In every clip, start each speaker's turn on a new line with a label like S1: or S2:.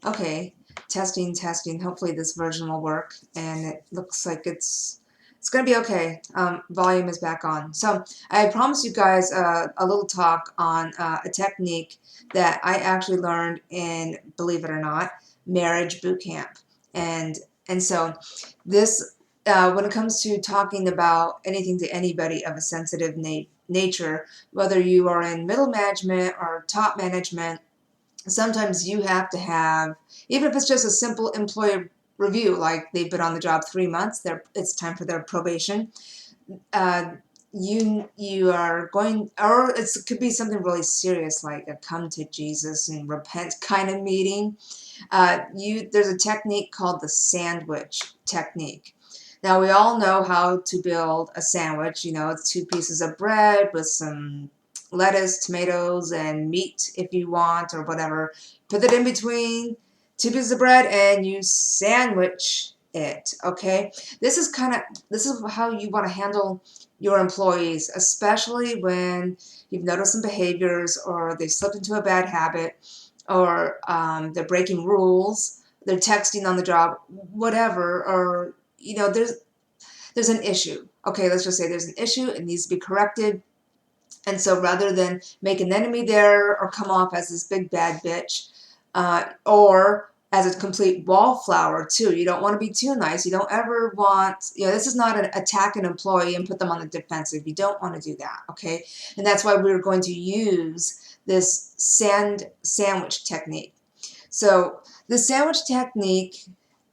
S1: Okay, testing, testing. Hopefully this version will work, and it looks like it's gonna be okay. Volume is back on. So I promised you guys a little talk on a technique that I actually learned in, believe it or not, marriage boot camp, and so this when it comes to talking about anything to anybody of a sensitive nature, whether you are in middle management or top management, sometimes you have to have, even if it's just a simple employee review, like they've been on the job 3 months, it's time for their probation. Uh, you are going, or it could be something really serious like a come to Jesus and repent kind of meeting. There's a technique called the sandwich technique. Now we all know how to build a sandwich. You know, it's two pieces of bread with some lettuce, tomatoes, and meat if you want, or whatever. Put it in between two pieces of bread and you sandwich it. Okay, this is how you want to handle your employees, especially when you've noticed some behaviors or they've slipped into a bad habit, or they're breaking rules, they're texting on the job, whatever, or there's an issue. Okay, let's just say there's an issue, it needs to be corrected. And so rather than make an enemy there or come off as this big bad bitch, or as a complete wallflower too, you don't want to be too nice. You don't ever want, this is not an attack an employee and put them on the defensive. You don't want to do that, okay? And that's why we're going to use this sandwich technique. So the sandwich technique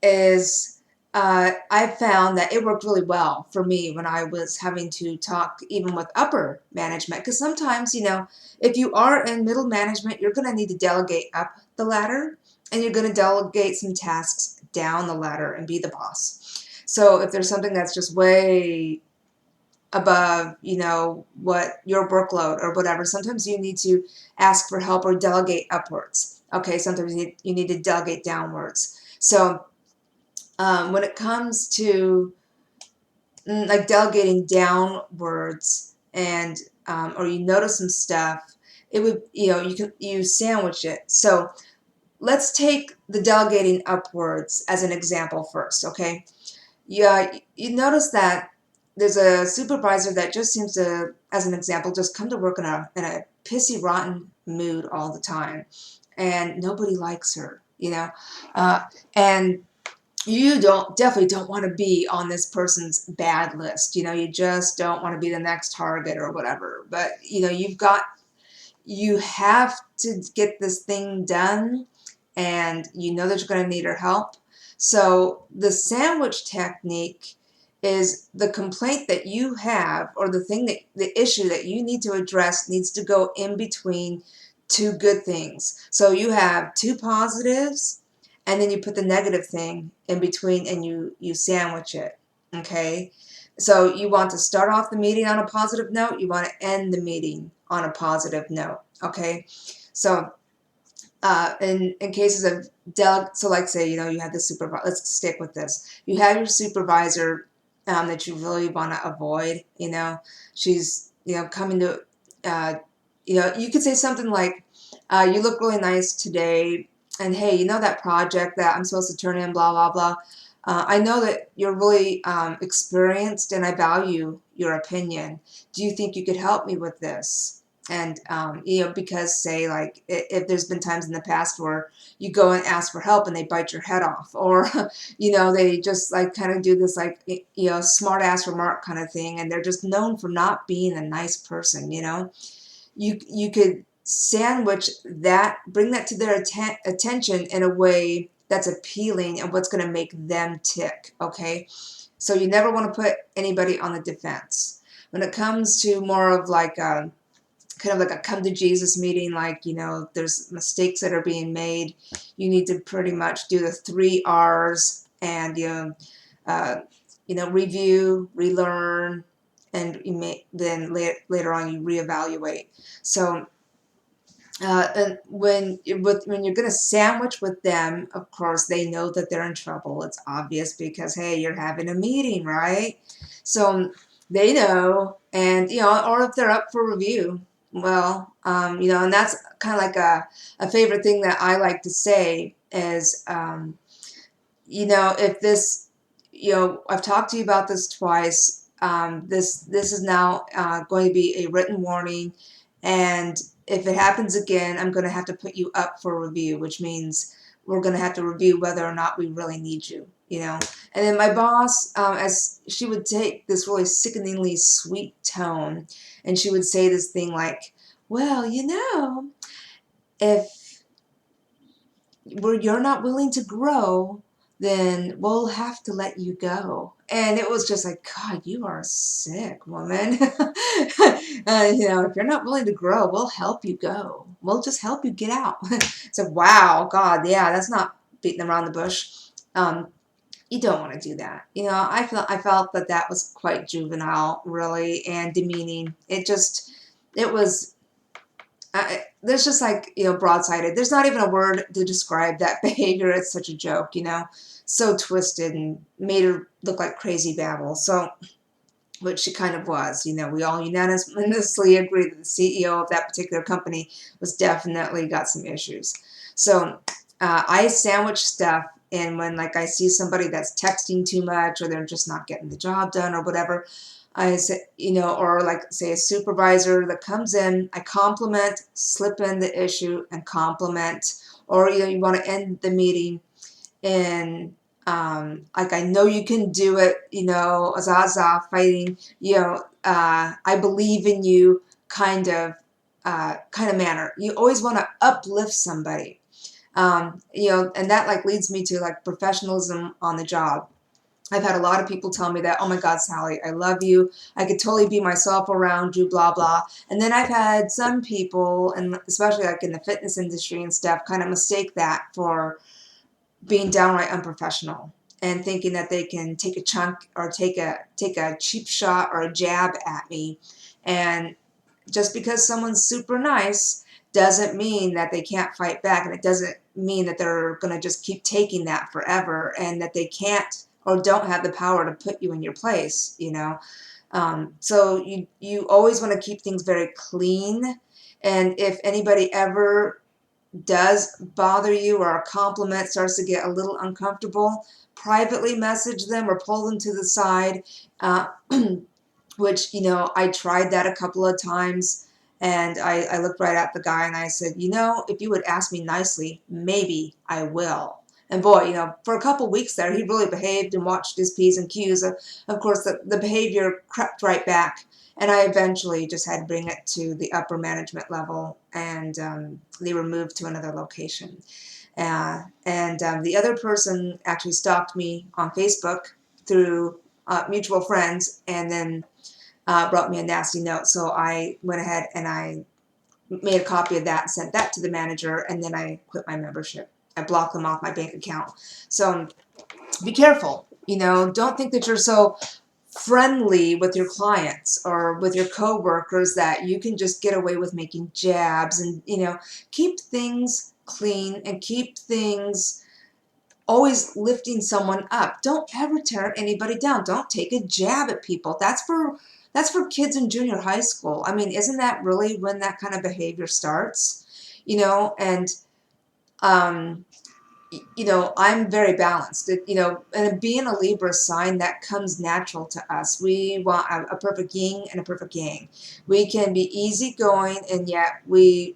S1: is, I found that it worked really well for me when I was having to talk even with upper management. Because sometimes, if you are in middle management, you're going to need to delegate up the ladder, and you're going to delegate some tasks down the ladder and be the boss. So if there's something that's just way above, what your workload or whatever, sometimes you need to ask for help or delegate upwards. Okay, sometimes you need to delegate downwards. So when it comes to like delegating downwards, and or you notice some stuff, it would, you sandwich it. So let's take the delegating upwards as an example first. Okay, yeah, you notice that there's a supervisor that just seems to, as an example, just come to work in a pissy rotten mood all the time, and nobody likes her, and you definitely don't want to be on this person's bad list. You just don't want to be the next target or whatever. But you have to get this thing done, and you know that you're going to need her help. So the sandwich technique is the complaint that you have, or the issue that you need to address, needs to go in between two good things. So you have two positives, and then you put the negative thing in between, and you sandwich it. Okay, so you want to start off the meeting on a positive note, you want to end the meeting on a positive note. Okay, so in cases of so like say, you have the supervisor, let's stick with this, you have your supervisor that you really want to avoid. She's coming to, you could say something like, you look really nice today, and hey, that project that I'm supposed to turn in, blah blah blah, I know that you're really experienced, and I value your opinion. Do you think you could help me with this? And because say, like, if there's been times in the past where you go and ask for help and they bite your head off, or they just like kind of do this, like, smart ass remark kind of thing, and they're just known for not being a nice person. You could sandwich that, bring that to their attention in a way that's appealing and what's going to make them tick. Okay, so you never want to put anybody on the defense. When it comes to more of like a kind of like a come to Jesus meeting, like, there's mistakes that are being made, you need to pretty much do the 3 R's, and review, relearn, and then later on you reevaluate. So and when you're going to sandwich with them, of course they know that they're in trouble. It's obvious because, hey, you're having a meeting, right? So they know, and or if they're up for review, well, and that's kind of like a favorite thing that I like to say is, if this, I've talked to you about this twice. This is now going to be a written warning, and if it happens again, I'm going to have to put you up for review, which means we're going to have to review whether or not we really need you. And then my boss, as she would take this really sickeningly sweet tone, and she would say this thing like, well, if you're not willing to grow, then we'll have to let you go. And it was just like, God, you are sick, woman. If you're not willing to grow, we'll help you go. We'll just help you get out. So, wow, God, yeah, that's not beating around the bush. You don't want to do that. I felt that was quite juvenile, really, and demeaning. It was there's just like, broadsided. There's not even a word to describe that behavior. It's such a joke. So twisted and made her look like crazy babble. So, which she kind of was. We all unanimously agree that the CEO of that particular company was definitely got some issues. So, I sandwich stuff. And when like I see somebody that's texting too much, or they're just not getting the job done or whatever, I say, or like say a supervisor that comes in, I compliment, slip in the issue and compliment, or you want to end the meeting in like, I know you can do it, Azaza fighting, I believe in you kind of manner. You always want to uplift somebody. And that like leads me to like professionalism on the job. I've had a lot of people tell me that, oh my God, Sally, I love you. I could totally be myself around you, blah, blah. And then I've had some people, and especially like in the fitness industry and stuff, kind of mistake that for being downright unprofessional and thinking that they can take a chunk or take a cheap shot or a jab at me. And just because someone's super nice doesn't mean that they can't fight back, and it doesn't mean that they're going to just keep taking that forever, and that they can't or don't have the power to put you in your place. So you always want to keep things very clean, and if anybody ever does bother you or a compliment starts to get a little uncomfortable, privately message them or pull them to the side. Which, I tried that a couple of times, and I looked right at the guy and I said, if you would ask me nicely, maybe I will. And boy, for a couple weeks there, he really behaved and watched his P's and Q's. Of course, the behavior crept right back, and I eventually just had to bring it to the upper management level, and they were moved to another location. And the other person actually stalked me on Facebook through mutual friends, and then brought me a nasty note. So I went ahead and I made a copy of that and sent that to the manager, and then I quit my membership. I blocked them off my bank account. So be careful. Don't think that you're so friendly with your clients or with your coworkers that you can just get away with making jabs, and keep things clean and keep things always lifting someone up. Don't ever tear anybody down. Don't take a jab at people. That's for kids in junior high school. I mean, isn't that really when that kind of behavior starts? And I'm very balanced. And being a Libra sign, that comes natural to us. We want a perfect yin and a perfect yang. We can be easygoing, and yet we,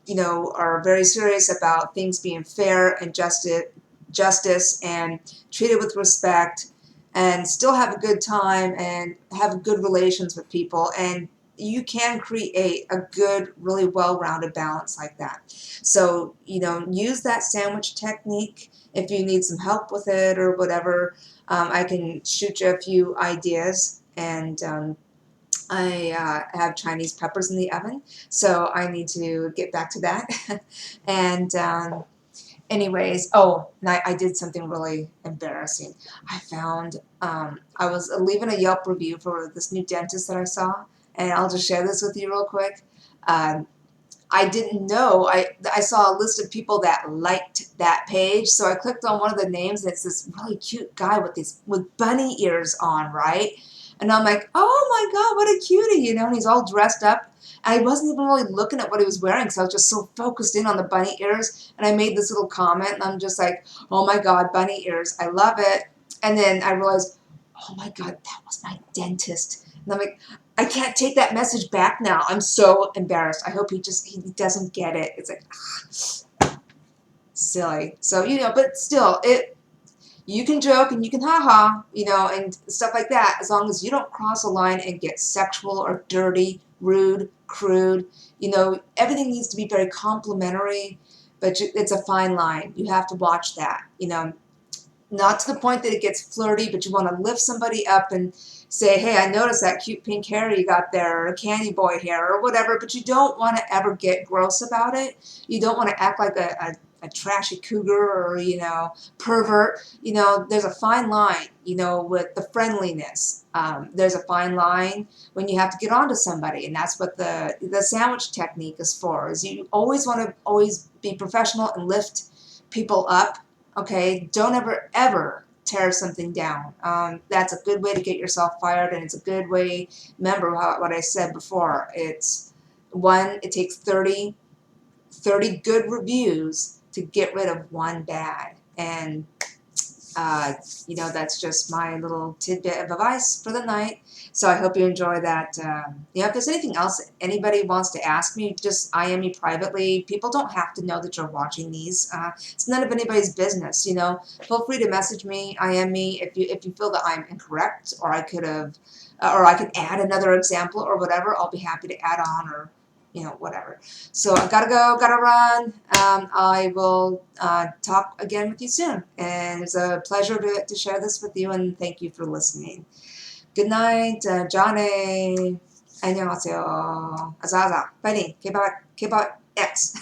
S1: are very serious about things being fair and justice and treated with respect, and still have a good time and have good relations with people. And you can create a good, really well-rounded balance like that. So, use that sandwich technique if you need some help with it or whatever. I can shoot you a few ideas, and I have Chinese peppers in the oven, so I need to get back to that. And anyways, and I did something really embarrassing. I found, I was leaving a Yelp review for this new dentist that I saw, and I'll just share this with you real quick. I didn't know, I saw a list of people that liked that page, so I clicked on one of the names, and it's this really cute guy with bunny ears on, right? And I'm like, oh my God, what a cutie, and he's all dressed up. I wasn't even really looking at what he was wearing because I was just so focused in on the bunny ears. And I made this little comment, and I'm just like, oh my God, bunny ears, I love it. And then I realized, oh my God, that was my dentist. And I'm like, I can't take that message back now. I'm so embarrassed. I hope he doesn't get it. It's like, silly. So, but still, you can joke and you can haha, and stuff like that, as long as you don't cross a line and get sexual or dirty, rude, crude. Everything needs to be very complimentary, but it's a fine line. You have to watch that, not to the point that it gets flirty, but you want to lift somebody up and say, hey, I noticed that cute pink hair you got there, or a candy boy hair, or whatever, but you don't want to ever get gross about it. You don't want to act like a trashy cougar or, pervert. There's a fine line, with the friendliness. There's a fine line when you have to get onto somebody, and that's what the sandwich technique is for, is you always want to always be professional and lift people up. Okay, don't ever tear something down. That's a good way to get yourself fired, and it's a good way. Remember what I said before. It takes 30 good reviews to get rid of one bad. And that's just my little tidbit of advice for the night. So I hope you enjoy that. If there's anything else anybody wants to ask me, just IM me privately. People don't have to know that you're watching these. It's none of anybody's business. Feel free to message me, IM me if you feel that I'm incorrect, or I could add another example or whatever. I'll be happy to add on, or whatever. So I gotta go, gotta run. I will talk again with you soon. And it's a pleasure to share this with you, and thank you for listening. Good night, Johnny. 안녕하세요. 아자아자. 파이팅. K-pop X.